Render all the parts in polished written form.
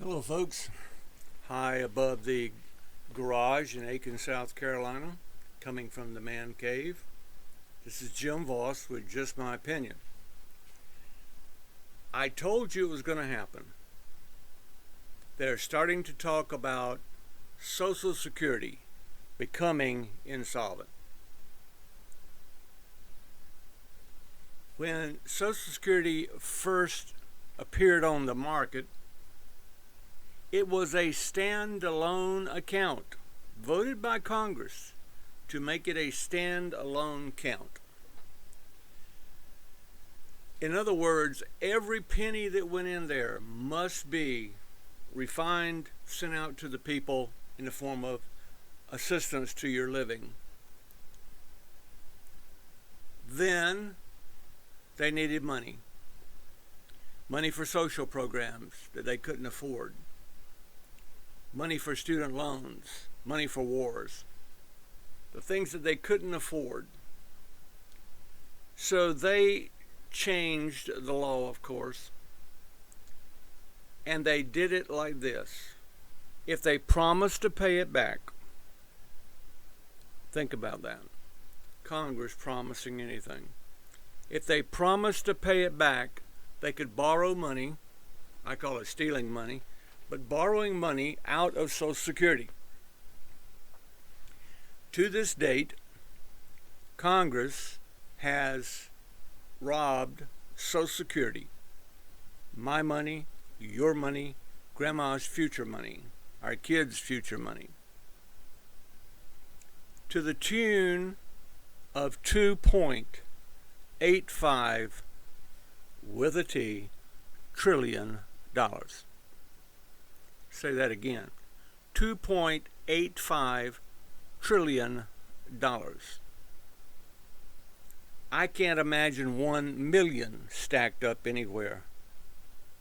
Hello, folks. High above the garage in Aiken, South Carolina, coming from the man cave. This is Jim Voss with Just My Opinion. I told you it was going to happen. They're starting to talk about Social Security becoming insolvent. When Social Security first appeared on the market, it was a standalone account voted by Congress to make it a standalone account. In other words, every penny that went in there must be refined, sent out to the people in the form of assistance to your living. Then they needed money for social programs that they couldn't afford, money for student loans, money for wars, the things that they couldn't afford. So they changed the law, of course, and they did it like this. If they promised to pay it back, think about that. Congress promising anything. If they promised to pay it back, they could borrow money. I call it stealing money, but borrowing money out of Social Security. To this date, Congress has robbed Social Security, my money, your money, Grandma's future money, our kids' future money, to the tune of $2.85 with a T trillion dollars. Say that again. $2.85 trillion. I can't imagine 1 million stacked up anywhere,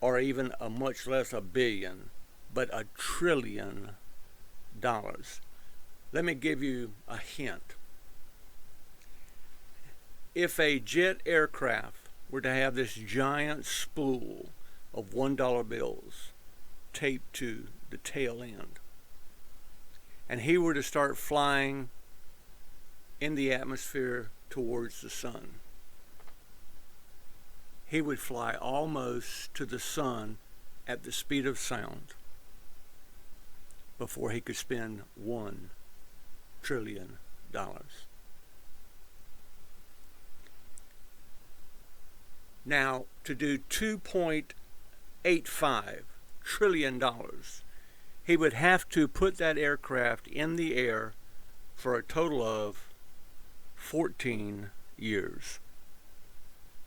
or even a much less a billion, but $1 trillion. Let me give you a hint. If a jet aircraft were to have this giant spool of $1 bills taped to the tail end, and he were to start flying in the atmosphere towards the sun, he would fly almost to the sun at the speed of sound before he could spend $1 trillion. Now, to do $2.85 trillion, he would have to put that aircraft in the air for a total of 14 years,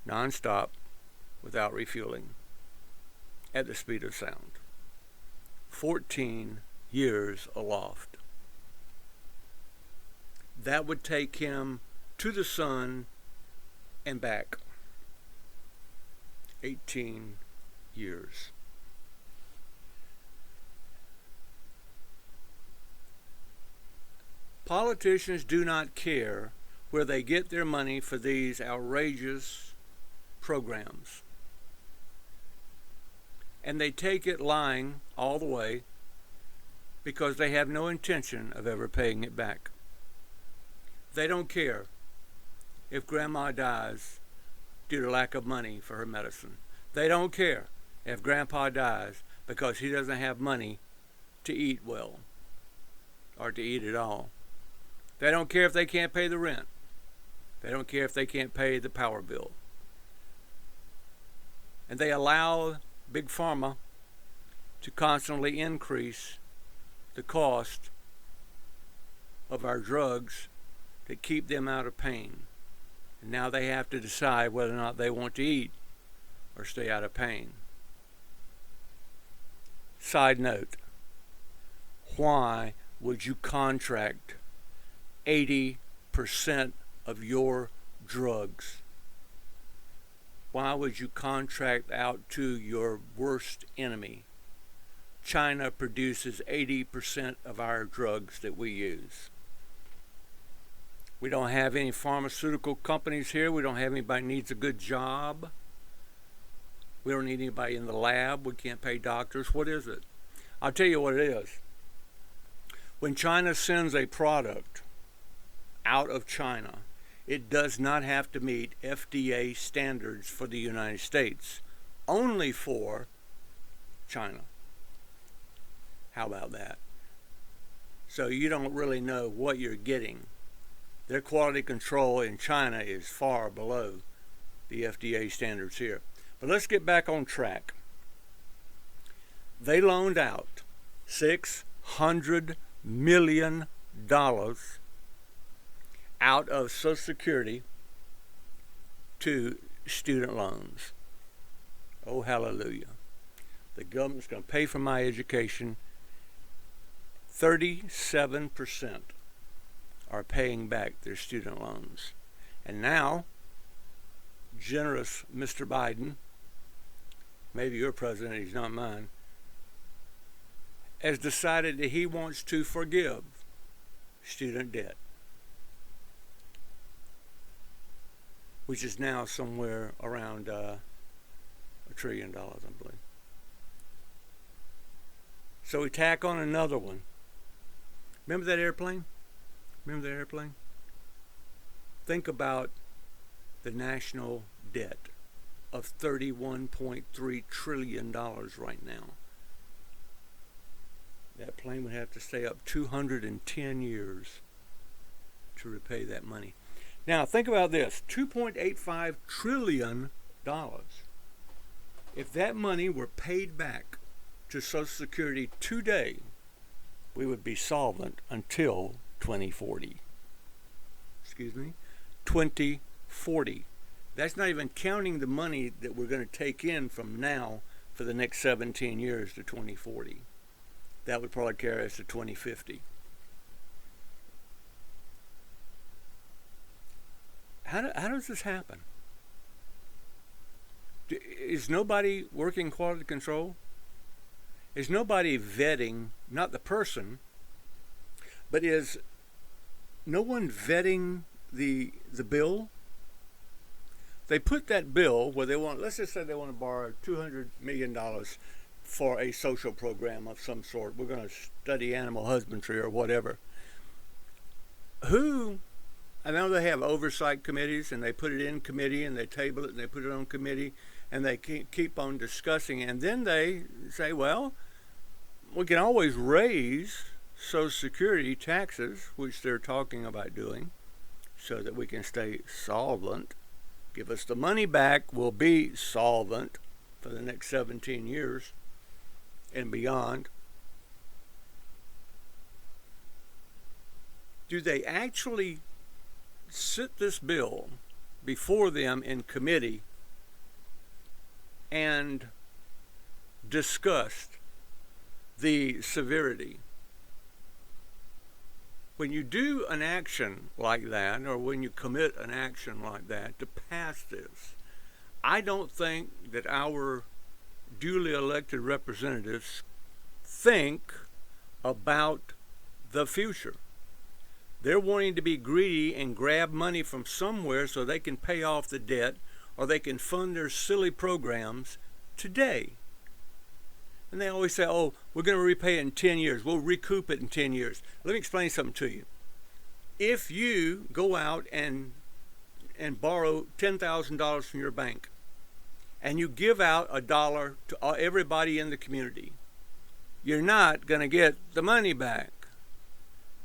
non-stop, without refueling, at the speed of sound. 14 years aloft. That would take him to the sun and back. 18 years. Politicians do not care where they get their money for these outrageous programs. And they take it lying all the way because they have no intention of ever paying it back. They don't care if Grandma dies due to lack of money for her medicine. They don't care if Grandpa dies because he doesn't have money to eat well or to eat at all. They don't care if they can't pay the rent. They don't care if they can't pay the power bill. And they allow Big Pharma to constantly increase the cost of our drugs that keep them out of pain. And now they have to decide whether or not they want to eat or stay out of pain. Side note, why would you contract 80% of your drugs? Why would you contract out to your worst enemy? China produces 80% of our drugs that we use. We don't have any pharmaceutical companies here. We don't have anybody who needs a good job. We don't need anybody in the lab. We can't pay doctors. What is it? I'll tell you what it is. When China sends a product out of China, it does not have to meet FDA standards for the United States, only for China. How about that? So you don't really know what you're getting. Their quality control in China is far below the FDA standards here. But let's get back on track. They loaned out $600 million out of Social Security to student loans. Oh, hallelujah. The government's going to pay for my education. 37% are paying back their student loans. And now, generous Mr. Biden, maybe your president, he's not mine, has decided that he wants to forgive student debt, which is now somewhere around $1 trillion, I believe. So we tack on another one. Remember that airplane? Remember that airplane? Think about the national debt of $31.3 trillion right now. That plane would have to stay up 210 years to repay that money. Now, think about this, $2.85 trillion. If that money were paid back to Social Security today, we would be solvent until 2040. Excuse me? 2040. That's not even counting the money that we're going to take in from now for the next 17 years to 2040. That would probably carry us to 2050. How does this happen? Is nobody working quality control? Is nobody vetting, not the person, but is no one vetting the bill? They put that bill where they want, let's just say they want to borrow $200 million for a social program of some sort. We're going to study animal husbandry or whatever. Who, I know they have oversight committees and they put it in committee and they table it and they put it on committee and they keep on discussing it. And then they say, well, we can always raise Social Security taxes, which they're talking about doing, so that we can stay solvent. Give us the money back, we'll be solvent for the next 17 years and beyond. Do they actually sit this bill before them in committee and discuss the severity? When you do an action like that, or when you commit an action like that to pass this, I don't think that our duly elected representatives think about the future. They're wanting to be greedy and grab money from somewhere so they can pay off the debt or they can fund their silly programs today. And they always say, oh, we're going to repay it in 10 years. We'll recoup it in 10 years. Let me explain something to you. If you go out and borrow $10,000 from your bank and you give out $1 to everybody in the community, you're not going to get the money back.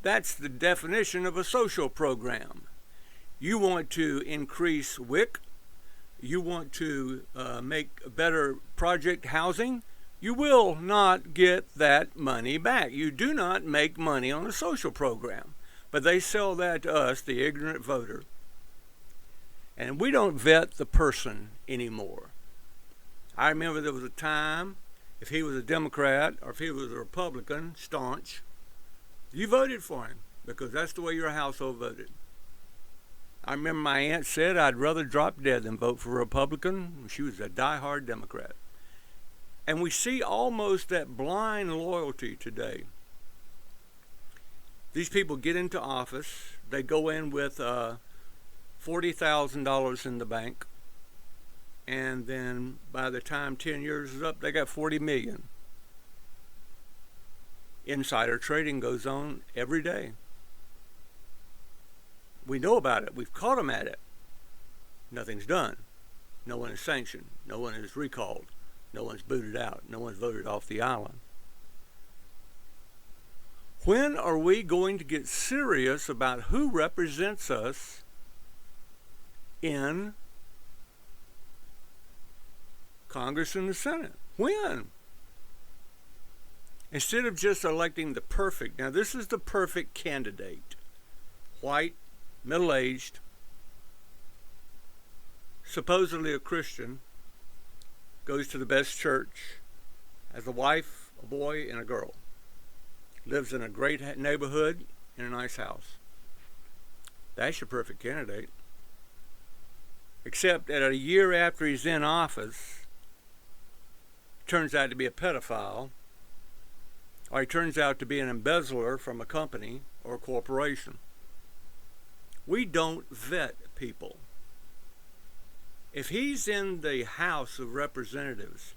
That's the definition of a social program. You want to increase WIC. You want to make better project housing. You will not get that money back. You do not make money on a social program. But they sell that to us, the ignorant voter. And we don't vet the person anymore. I remember there was a time, if he was a Democrat or if he was a Republican, staunch, you voted for him because that's the way your household voted. I remember my aunt said, I'd rather drop dead than vote for a Republican. She was a diehard Democrat. And we see almost that blind loyalty today. These people get into office, they go in with $40,000 in the bank, and then by the time 10 years is up, they got $40 million. Insider trading goes on every day. We know about it. We've caught them at it. Nothing's done. No one is sanctioned. No one is recalled. No one's booted out. No one's voted off the island. When are we going to get serious about who represents us in Congress and the Senate? When? Instead of just electing the perfect. Now, this is the perfect candidate. White, middle-aged, supposedly a Christian, goes to the best church, has a wife, a boy, and a girl. Lives in a great neighborhood in a nice house. That's your perfect candidate. Except that a year after he's in office, turns out to be a pedophile, or he turns out to be an embezzler from a company or a corporation. We don't vet people. If he's in the House of Representatives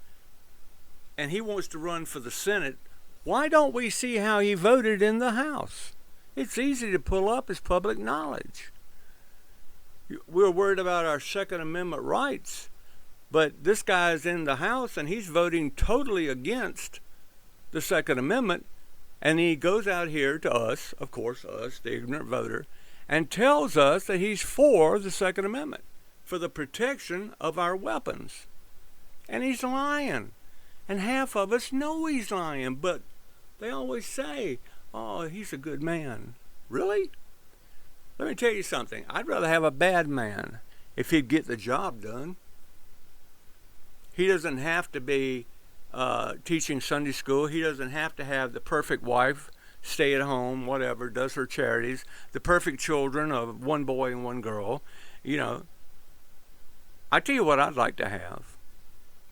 and he wants to run for the Senate, why don't we see how he voted in the House? It's easy to pull up as public knowledge. We're worried about our Second Amendment rights, but this guy's in the House and he's voting totally against the Second Amendment, and he goes out here to us, of course, us, the ignorant voter, and tells us that he's for the Second Amendment, for the protection of our weapons. And he's lying. And half of us know he's lying, but they always say, oh, he's a good man. Really? Let me tell you something. I'd rather have a bad man if he'd get the job done. He doesn't have to be teaching Sunday school. He doesn't have to have the perfect wife, stay at home, whatever, does her charities, the perfect children of one boy and one girl. You know, I tell you what I'd like to have.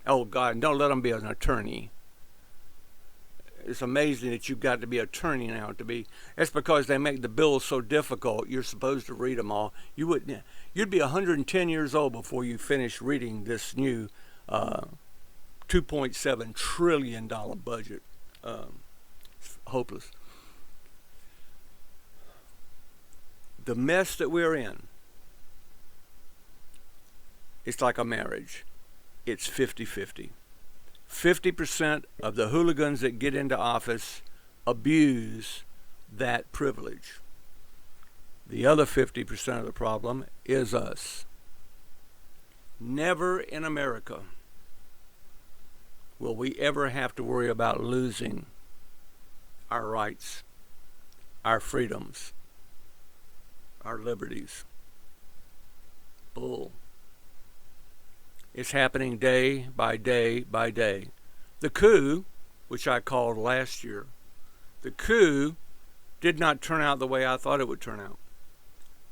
Oh, God, don't let him be an attorney. It's amazing that you've got to be an attorney now to be. That's because they make the bills so difficult. You're supposed to read them all. You'd be 110 years old before you finish reading this new $2.7 trillion budget. It's hopeless. The mess that we're in, it's like a marriage. It's 50-50. 50% of the hooligans that get into office abuse that privilege. The other 50% of the problem is us. Never in America will we ever have to worry about losing our rights, our freedoms, our liberties. Bull. It's happening day by day by day. The coup, which I called last year, the coup did not turn out the way I thought it would turn out.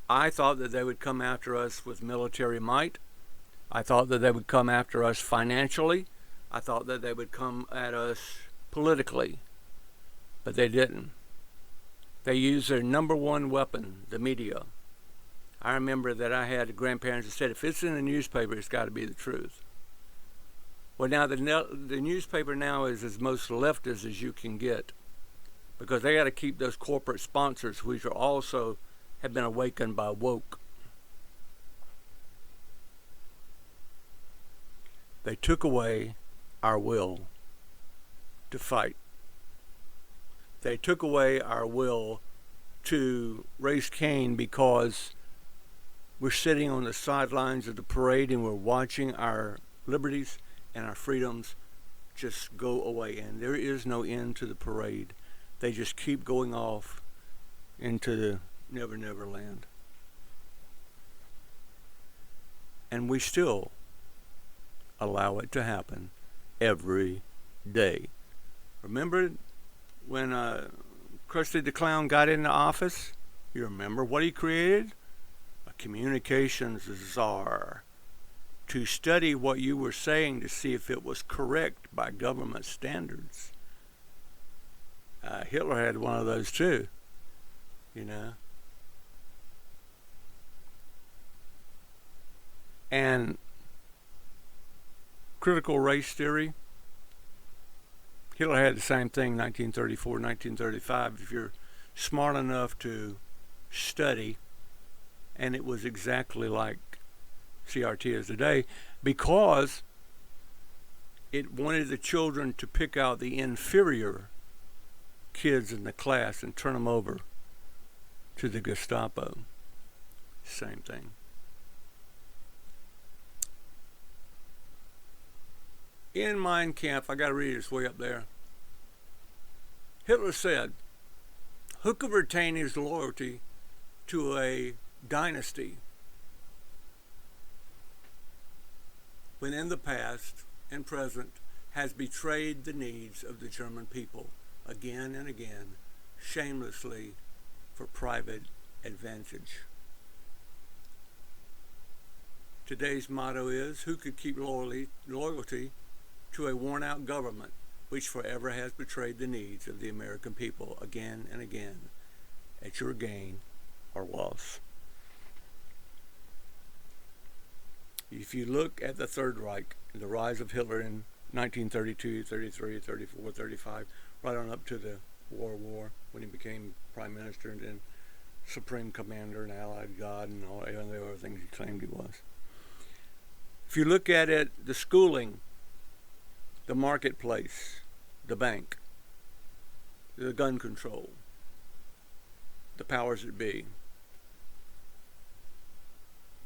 I thought that they would come after us with military might. I thought that they would come after us financially. I thought that they would come at us politically. But they didn't. They used their number one weapon, the media. I remember that I had grandparents that said, if it's in the newspaper, it's got to be the truth. Well, now the newspaper now is as most leftist as you can get, because they got to keep those corporate sponsors, which are also have been awakened by woke. They took away our will to fight. They took away our will to raise Cain because we're sitting on the sidelines of the parade and we're watching our liberties and our freedoms just go away. And there is no end to the parade. They just keep going off into the Never Never Land. And we still allow it to happen every day. Remember when Krusty the Clown got into office? You remember what he created? Communications czar, to study what you were saying to see if it was correct by government standards. Hitler had one of those too, you know. And critical race theory, Hitler had the same thing, 1934, 1935. If you're smart enough to study, and it was exactly like CRT is today, because it wanted the children to pick out the inferior kids in the class and turn them over to the Gestapo. Same thing. In Mein Kampf, I got to read it, it's way up there. Hitler said, "Who could retain his loyalty to a dynasty when in the past and present has betrayed the needs of the German people again and again, shamelessly for private advantage?" Today's motto is, who could keep loyalty to a worn-out government which forever has betrayed the needs of the American people again and again at your gain or loss? If you look at the Third Reich, the rise of Hitler in 1932, 33, 34, 35, right on up to the War when he became Prime Minister and then Supreme Commander and Allied God and all the other things he claimed he was. If you look at it, the schooling, the marketplace, the bank, the gun control, the powers that be,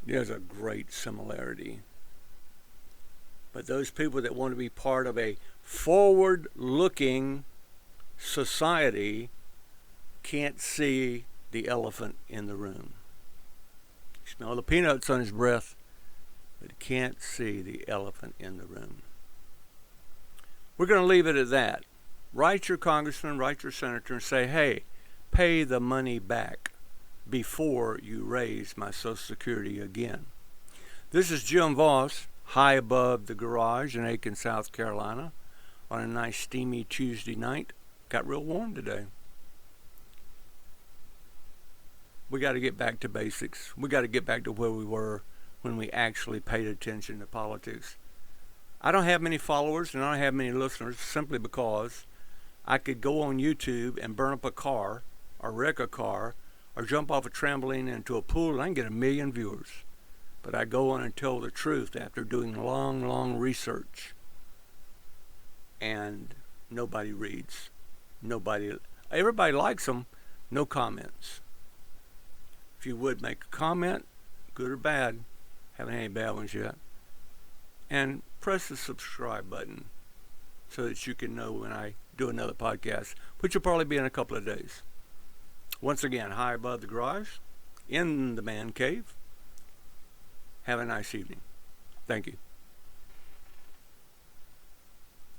there's a great similarity. But those people that want to be part of a forward-looking society can't see the elephant in the room. You smell the peanuts on his breath, but can't see the elephant in the room. We're going to leave it at that. Write your congressman, write your senator, and say, hey, pay the money back before you raise my Social Security again. This is Jim Voss, high above the garage in Aiken, South Carolina, on a nice steamy Tuesday night. Got real warm today. We got to get back to basics. We got to get back to where we were when we actually paid attention to politics. I don't have many followers and I don't have many listeners simply because I could go on YouTube and burn up a car or wreck a car or jump off a trampoline into a pool and I can get 1 million viewers. But I go on and tell the truth after doing long research. And nobody reads. Everybody likes them, no comments. If you would make a comment, good or bad, haven't had any bad ones yet, and press the subscribe button so that you can know when I do another podcast, which will probably be in a couple of days. Once again, high above the garage, in the man cave. Have a nice evening. Thank you.